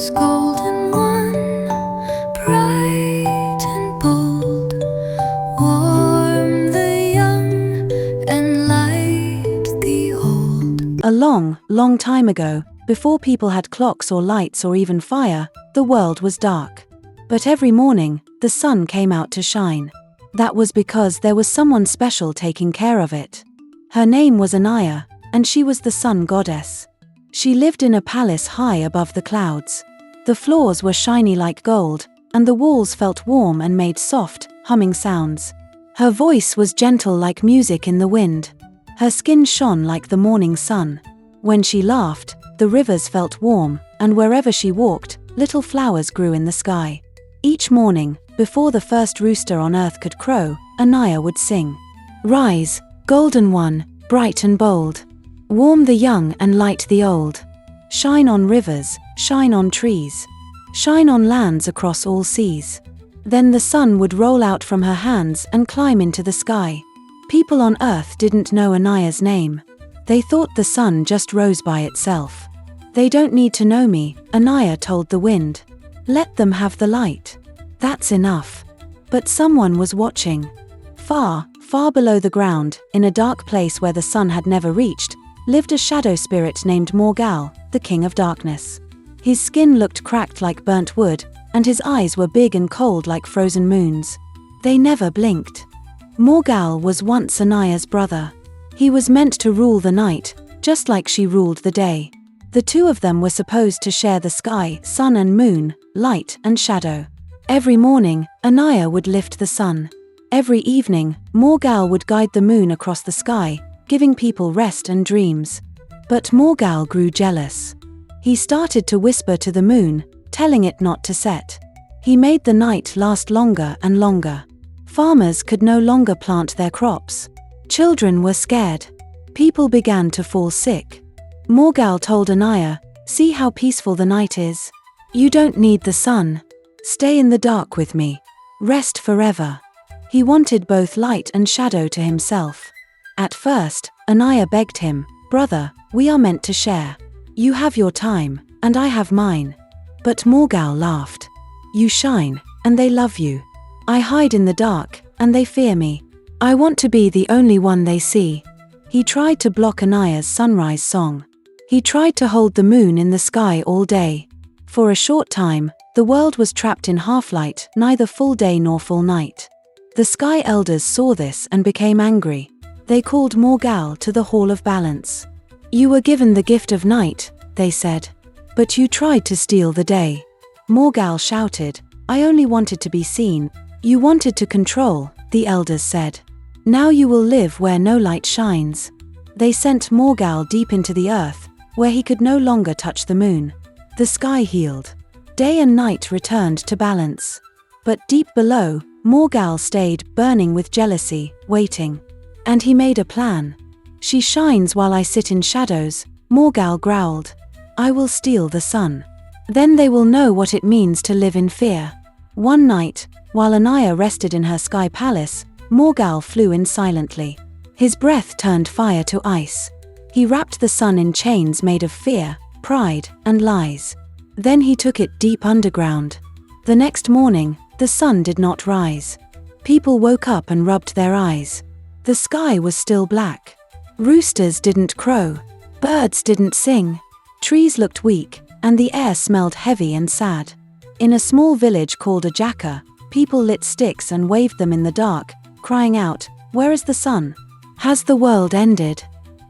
was golden one, bright and bold, warm the young and light the old. A long, long time ago, before people had clocks or lights or even fire, the world was dark. But every morning, the sun came out to shine. That was because there was someone special taking care of it. Her name was Anaya, and she was the sun goddess. She lived in a palace high above the clouds. The floors were shiny like gold, and the walls felt warm and made soft, humming sounds. Her voice was gentle like music in the wind. Her skin shone like the morning sun. When she laughed, the rivers felt warm, and wherever she walked, little flowers grew in the sky. Each morning, before the first rooster on earth could crow, Anaya would sing, "Rise, golden one, bright and bold. Warm the young and light the old. Shine on rivers, shine on trees. Shine on lands across all seas." Then the sun would roll out from her hands and climb into the sky. People on earth didn't know Anaya's name. They thought the sun just rose by itself. "They don't need to know me," Anaya told the wind. "Let them have the light. That's enough." But someone was watching. Far, far below the ground, in a dark place where the sun had never reached, lived a shadow spirit named Morgal, the king of darkness. His skin looked cracked like burnt wood, and his eyes were big and cold like frozen moons. They never blinked. Morgal was once Anaya's brother. He was meant to rule the night, just like she ruled the day. The two of them were supposed to share the sky, sun and moon, light and shadow. Every morning, Anaya would lift the sun. Every evening, Morgal would guide the moon across the sky, giving people rest and dreams. But Morgal grew jealous. He started to whisper to the moon, telling it not to set. He made the night last longer and longer. Farmers could no longer plant their crops. Children were scared. People began to fall sick. Morgal told Anaya, "See how peaceful the night is? You don't need the sun. Stay in the dark with me. Rest forever." He wanted both light and shadow to himself. At first, Anaya begged him, "Brother, we are meant to share. You have your time, and I have mine." But Morgal laughed. "You shine, and they love you. I hide in the dark, and they fear me. I want to be the only one they see." He tried to block Anaya's sunrise song. He tried to hold the moon in the sky all day. For a short time, the world was trapped in half-light, neither full day nor full night. The sky elders saw this and became angry. They called Morgal to the Hall of Balance. "You were given the gift of night," they said. "But you tried to steal the day." Morgal shouted, "I only wanted to be seen." "You wanted to control," the elders said. "Now you will live where no light shines." They sent Morgal deep into the earth, where he could no longer touch the moon. The sky healed. Day and night returned to balance. But deep below, Morgal stayed, burning with jealousy, waiting. And he made a plan. "She shines while I sit in shadows," Morgal growled. "I will steal the sun. Then they will know what it means to live in fear." One night, while Anaya rested in her sky palace, Morgal flew in silently. His breath turned fire to ice. He wrapped the sun in chains made of fear, pride, and lies. Then he took it deep underground. The next morning, the sun did not rise. People woke up and rubbed their eyes. The sky was still black. Roosters didn't crow. Birds didn't sing. Trees looked weak, and the air smelled heavy and sad. In a small village called Ajaka, people lit sticks and waved them in the dark, crying out, "Where is the sun? Has the world ended?"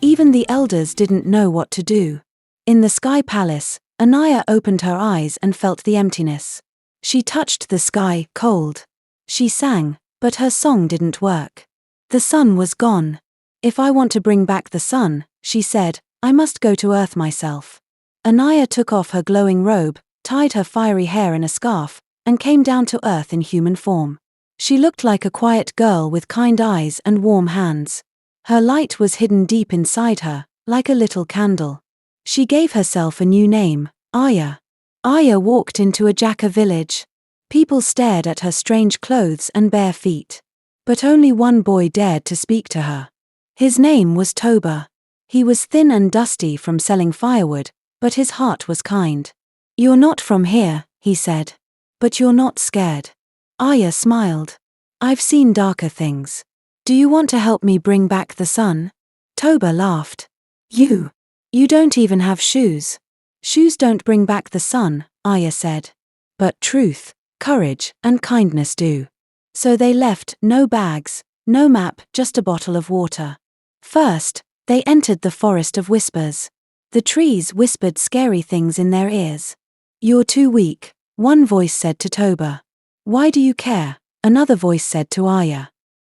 Even the elders didn't know what to do. In the sky palace, Anaya opened her eyes and felt the emptiness. She touched the sky, cold. She sang, but her song didn't work. The sun was gone. "If I want to bring back the sun," she said, "I must go to earth myself." Anaya took off her glowing robe, tied her fiery hair in a scarf, and came down to earth in human form. She looked like a quiet girl with kind eyes and warm hands. Her light was hidden deep inside her, like a little candle. She gave herself a new name, Aya. Aya walked into Ajaka village. People stared at her strange clothes and bare feet. But only one boy dared to speak to her. His name was Toba. He was thin and dusty from selling firewood, but his heart was kind. You're not from here, he said. But you're not scared. Aya smiled. I've seen darker things. Do you want to help me bring back the sun? Toba laughed. You don't even have shoes. Shoes don't bring back the sun, Aya said. But truth, courage, and kindness do. So they left, no bags, no map, just a bottle of water. First, they entered the forest of whispers. The trees whispered scary things in their ears. You're too weak, one voice said to Toba. Why do you care? Another voice said to Aya.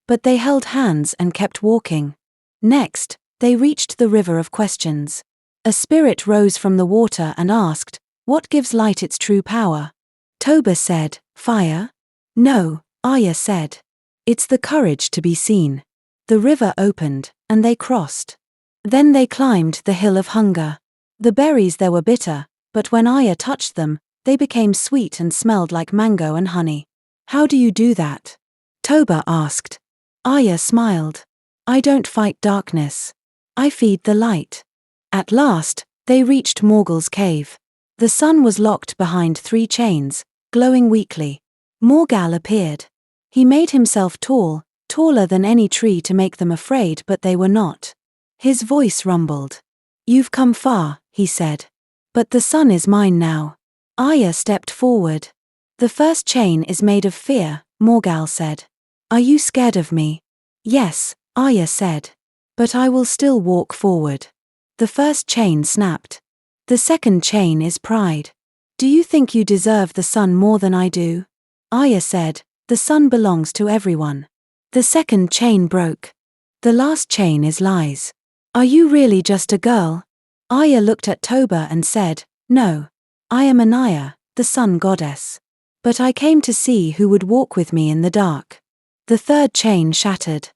But they held hands and kept walking. Next, they reached the river of questions. A spirit rose from the water and asked, what gives light its true power? Toba said, fire? No, Aya said. It's the courage to be seen. The river opened, and they crossed. Then they climbed the hill of hunger. The berries there were bitter, but when Aya touched them, they became sweet and smelled like mango and honey. How do you do that? Toba asked. Aya smiled. I don't fight darkness. I feed the light. At last, they reached Morgul's cave. The sun was locked behind 3 chains, glowing weakly. Morgal appeared. He made himself tall, taller than any tree to make them afraid, but they were not. His voice rumbled. You've come far, he said. But the sun is mine now. Aya stepped forward. The first chain is made of fear, Morgal said. Are you scared of me? Yes, Aya said. But I will still walk forward. The first chain snapped. The second chain is pride. Do you think you deserve the sun more than I do? Aya said, the sun belongs to everyone. The second chain broke. The last chain is lies. Are you really just a girl? Aya looked at Toba and said, no. I am Anaya, the sun goddess. But I came to see who would walk with me in the dark. The third chain shattered.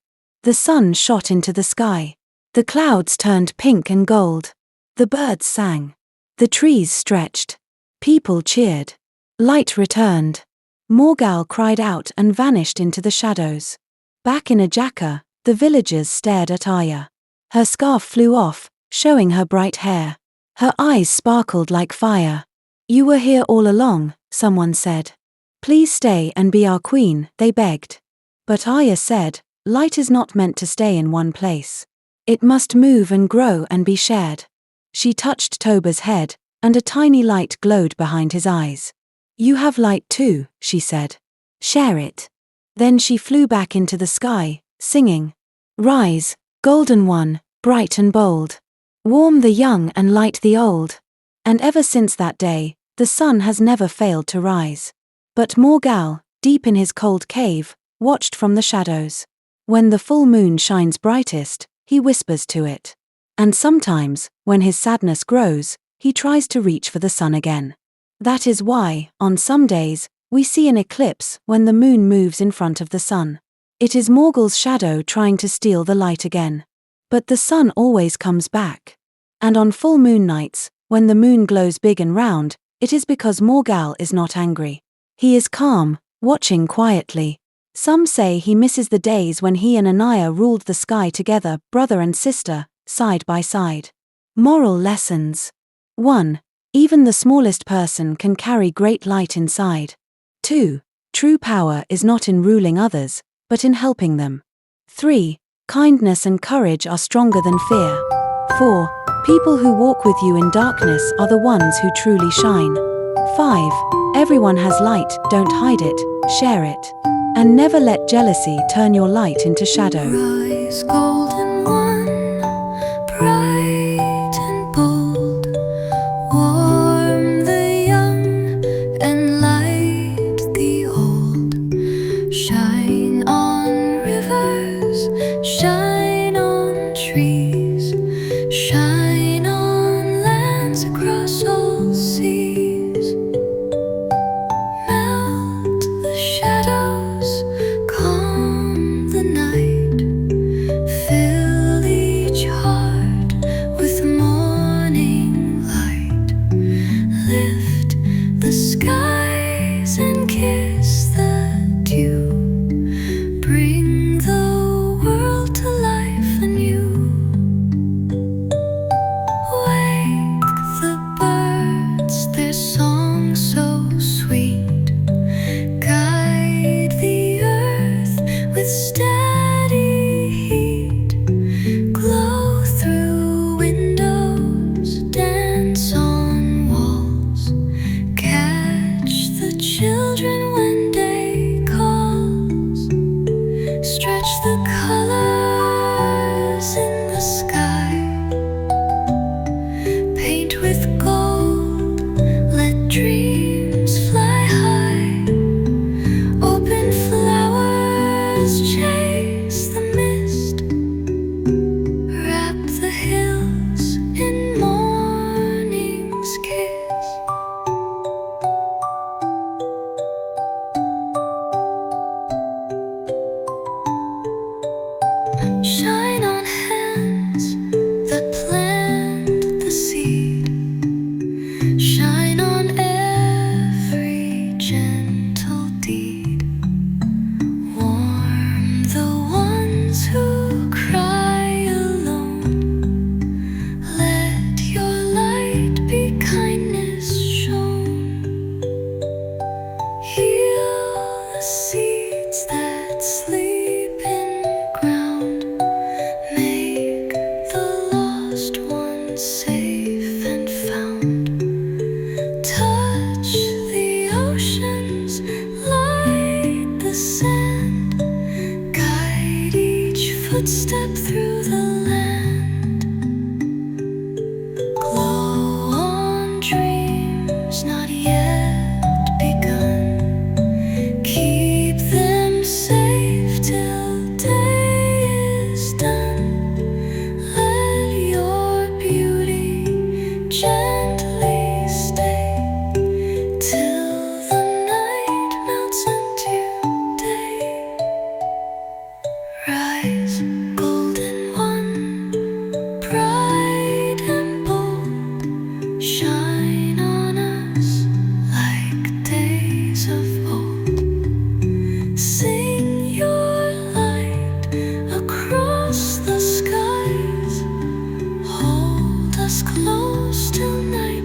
The sun shot into the sky. The clouds turned pink and gold. The birds sang. The trees stretched. People cheered. Light returned. Morgal cried out and vanished into the shadows. Back in Ajaka, the villagers stared at Aya. Her scarf flew off, showing her bright hair. Her eyes sparkled like fire. You were here all along, someone said. Please stay and be our queen, they begged. But Aya said, light is not meant to stay in one place. It must move and grow and be shared. She touched Toba's head, and a tiny light glowed behind his eyes. You have light too, she said. Share it. Then she flew back into the sky, singing. Rise, golden one, bright and bold. Warm the young and light the old. And ever since that day, the sun has never failed to rise. But Morgal, deep in his cold cave, watched from the shadows. When the full moon shines brightest, he whispers to it. And sometimes, when his sadness grows, he tries to reach for the sun again. That is why, on some days, we see an eclipse when the moon moves in front of the sun. It is Morgul's shadow trying to steal the light again. But the sun always comes back. And on full moon nights, when the moon glows big and round, it is because Morgal is not angry. He is calm, watching quietly. Some say he misses the days when he and Anaya ruled the sky together, brother and sister, side by side. Moral lessons. 1. Even the smallest person can carry great light inside. 2. True power is not in ruling others, but in helping them. 3. Kindness and courage are stronger than fear. 4. People who walk with you in darkness are the ones who truly shine. 5. Everyone has light, don't hide it, share it. And never let jealousy turn your light into shadow. Rise, golden one, bright and bold. Warm the young and light the old. Shine on rivers, shine on trees, shine on lands across all seas. Melt the shadows, calm the night, fill footstep through the land. Glow on dreams not yet begun. Keep them safe till day is done. Let your beauty gently stay till the night melts into day. Rise, golden one, bright and bold. Shine on us like days of old. Sing your light across the skies. Hold us close till night